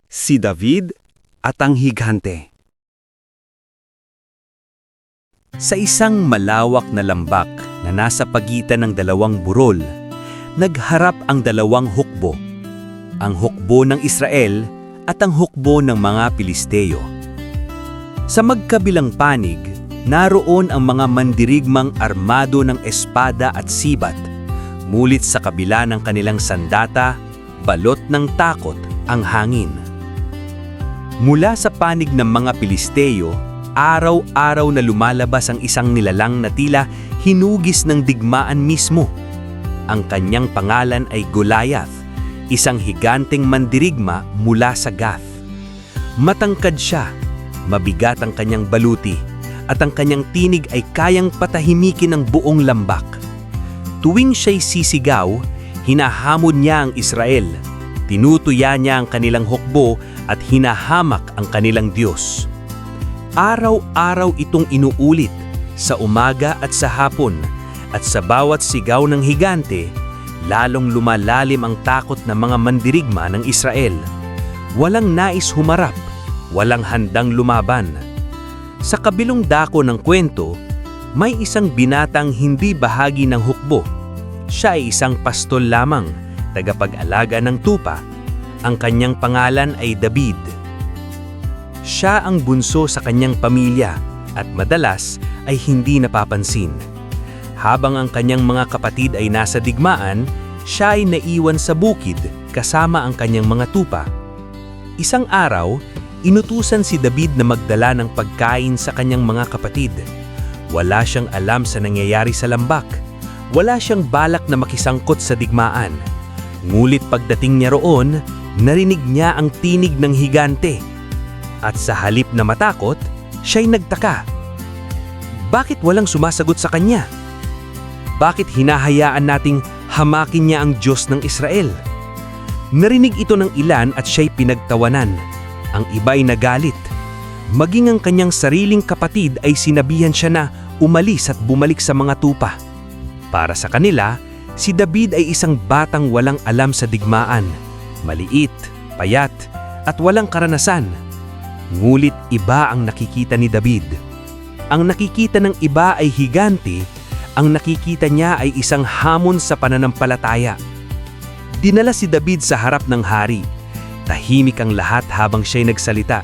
Si David at ang higante. Sa isang malawak na lambak na nasa pagitan ng dalawang burol, nagharap ang dalawang hukbo, ang hukbo ng Israel at ang hukbo ng mga Pilisteo. Sa magkabilang panig, naroon ang mga mandirigmang armado ng espada at sibat, mulit sa kabila ng kanilang sandata, balot ng takot ang hangin. Mula sa panig ng mga Pilisteo, araw-araw na lumalabas ang isang nilalang na tila hinugis ng digmaan mismo. Ang kanyang pangalan ay Goliath, isang higanteng mandirigma mula sa Gath. Matangkad siya, mabigat ang kanyang baluti, at ang kanyang tinig ay kayang patahimikin ang buong lambak. Tuwing siya'y sisigaw, hinahamon niya ang Israel. Tinutuya niya ang kanilang hukbo at hinahamak ang kanilang Diyos. Araw-araw itong inuulit, sa umaga at sa hapon, at sa bawat sigaw ng higante, lalong lumalalim ang takot ng mga mandirigma ng Israel. Walang nais humarap, walang handang lumaban. Sa kabilong dako ng kwento, may isang binatang hindi bahagi ng hukbo. Siya ay isang pastol lamang, tagapag-alaga ng tupa. Ang kanyang pangalan ay David. Siya ang bunso sa kanyang pamilya at madalas ay hindi napapansin. Habang ang kanyang mga kapatid ay nasa digmaan, siya ay naiwan sa bukid kasama ang kanyang mga tupa. Isang araw, inutusan si David na magdala ng pagkain sa kanyang mga kapatid. Wala siyang alam sa nangyayari sa lambak. Wala siyang balak na makisangkot sa digmaan. Ngulit pagdating niya roon, narinig niya ang tinig ng higante. At sa halip na matakot, siya'y nagtaka. Bakit walang sumasagot sa kanya? Bakit hinahayaan nating hamakin niya ang Diyos ng Israel? Narinig ito ng ilan at siya'y pinagtawanan. Ang iba'y nagalit. Maging ang kanyang sariling kapatid ay sinabihan siya na umalis at bumalik sa mga tupa. Para sa kanila, si David ay isang batang walang alam sa digmaan, maliit, payat, at walang karanasan. Ngulit iba ang nakikita ni David. Ang nakikita ng iba ay higante, ang nakikita niya ay isang hamon sa pananampalataya. Dinala si David sa harap ng hari. Tahimik ang lahat habang siya'y nagsalita.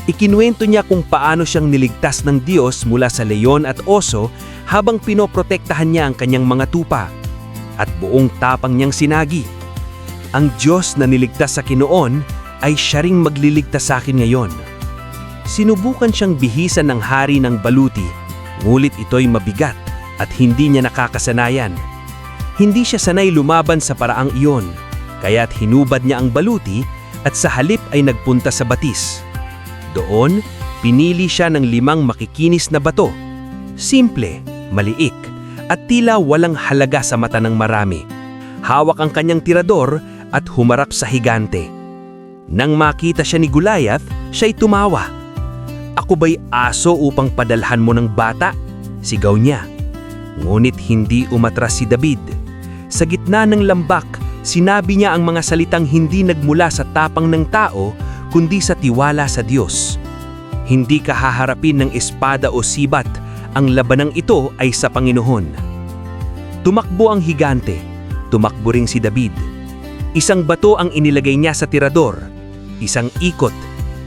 Ikinuwento niya kung paano siyang niligtas ng Diyos mula sa leyon at oso habang pinoprotektahan niya ang kanyang mga tupa. At buong tapang niyang sinagi, ang Diyos na niligtas sa Kinoon ay siya ring magliligtas sa akin ngayon. Sinubukan siyang bihisan ng hari ng baluti, ngulit ito'y mabigat at hindi niya nakakasanayan. Hindi siya sanay lumaban sa paraang iyon, kaya't hinubad niya ang baluti at sa halip ay nagpunta sa batis. Doon, pinili siya ng 5 makikinis na bato. Simple, maliik, at tila walang halaga sa mata ng marami. Hawak ang kanyang tirador at humarap sa higante. Nang makita siya ni Goliath, siya'y tumawa. "Ako ba'y aso upang padalhan mo ng bata?" sigaw niya. Ngunit hindi umatras si David. Sa gitna ng lambak, sinabi niya ang mga salitang hindi nagmula sa tapang ng tao, kundi sa tiwala sa Diyos. Hindi ka haharapin ng espada o sibat, ang labanang ito ay sa Panginoon. Tumakbo ang higante, tumakbo ring si David. Isang bato ang inilagay niya sa tirador, isang ikot,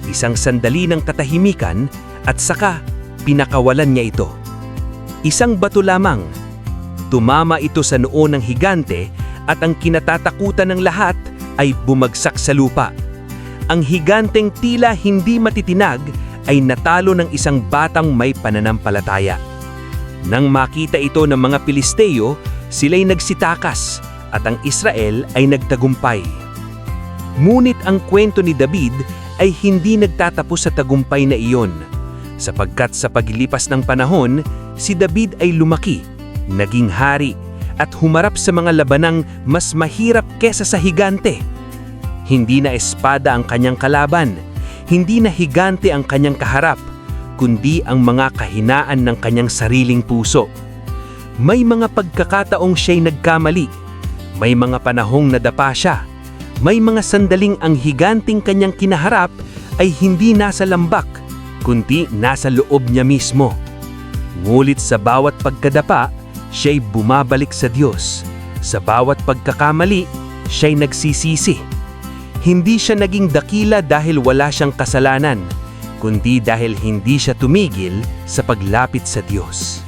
isang sandali ng katahimikan, at saka pinakawalan niya ito. Isang bato lamang. Tumama ito sa noo ng higante at ang kinatatakutan ng lahat ay bumagsak sa lupa. Ang higanteng tila hindi matitinag ay natalo ng isang batang may pananampalataya. Nang makita ito ng mga Pilisteo, sila'y nagsitakas at ang Israel ay nagtagumpay. Ngunit ang kwento ni David ay hindi nagtatapos sa tagumpay na iyon, sapagkat sa paglipas ng panahon, si David ay lumaki, naging hari, at humarap sa mga labanang mas mahirap kesa sa higante. Hindi na espada ang kanyang kalaban, hindi na higante ang kanyang kaharap, kundi ang mga kahinaan ng kanyang sariling puso. May mga pagkakataong siya'y nagkamali. May mga panahong nadapa siya. May mga sandaling ang higanting kanyang kinaharap ay hindi nasa lambak, kundi nasa loob niya mismo. Ngulit sa bawat pagkadapa, siya'y bumabalik sa Diyos. Sa bawat pagkakamali, siya'y nagsisisi. Hindi siya naging dakila dahil wala siyang kasalanan, kundi dahil hindi siya tumigil sa paglapit sa Diyos.